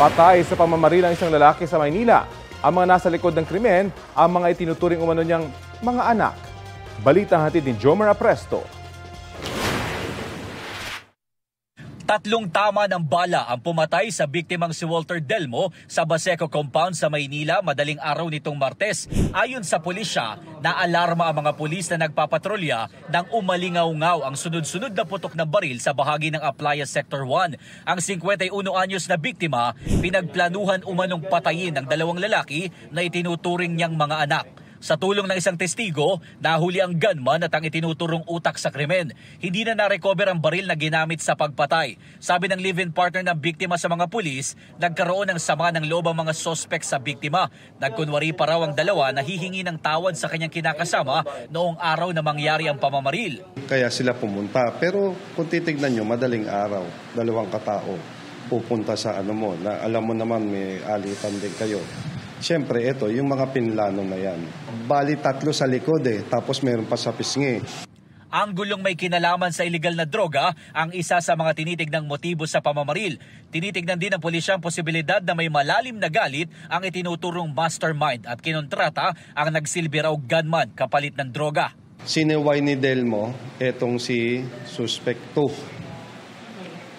Patay sa pamamaril ang isang lalaki sa Maynila. Ang mga nasa likod ng krimen, ang mga itinuturing umano niyang mga anak. Balita hatid ni Jomer Apresto. 3 tama ng bala ang pumatay sa biktimang si Walter Delmo sa Baseco Compound sa Maynila madaling araw nitong Martes. Ayon sa pulisya, naalarma ang mga pulis na nagpapatrolya nang umalingaw-ngaw ang sunod-sunod na putok ng baril sa bahagi ng Aplaya Sector 1. Ang 51 anyos na biktima, pinagplanuhan umanong patayin ng 2 lalaki na itinuturing niyang mga anak. Sa tulong ng isang testigo, nahuli ang gunman at ang itinuturong utak sa krimen. Hindi na na-recover ang baril na ginamit sa pagpatay. Sabi ng live-in partner ng biktima sa mga pulis, nagkaroon ng sama ng loob ang mga sospek sa biktima. Nagkunwari pa raw ang dalawa na hihingi ng tawad sa kanyang kinakasama noong araw na mangyari ang pamamaril. Kaya sila pumunta. Pero kung titignan nyo, madaling araw, 2 katao pupunta sa na alam mo naman may alitan din kayo. Siyempre, ito, yung mga pinlano na yan. Bali 3 sa likod tapos meron pa sa pisngi. Ang gulong may kinalaman sa iligal na droga ang isa sa mga tinitignang motibo sa pamamaril. Tinitignan din ng pulisya ang posibilidad na may malalim na galit ang itinuturong mastermind at kinontrata ang nagsilbi raw gunman kapalit ng droga. Sineway ni Delmo, etong si Suspect 2.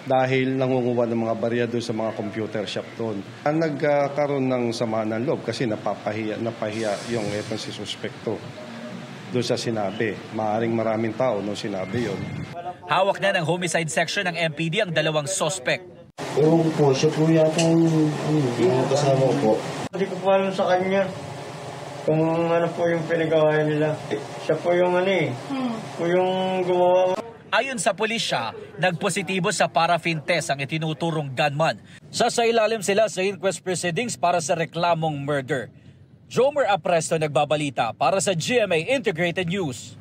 Dahil nangunguha ng mga barya doon sa mga computer shop doon. Nagkaroon ng sama ng loob kasi napahiya yung etong si Suspekto doon sa sinabi. Maaring maraming tao nung sinabi yon. Hawak na ng homicide section ng MPD ang 2 sospek. Ewan po, siya po yata yung kasama ko po. Hindi ko pa alam sa kanya kung ano po yung pinagawa nila. Siya po yung po yung gumawa. Ayon sa pulisya, nagpositibo sa paraffin test ang itinuturong gunman. Sasailalim sila sa inquest proceedings para sa reklamong murder. Jomer Apresto nagbabalita para sa GMA Integrated News.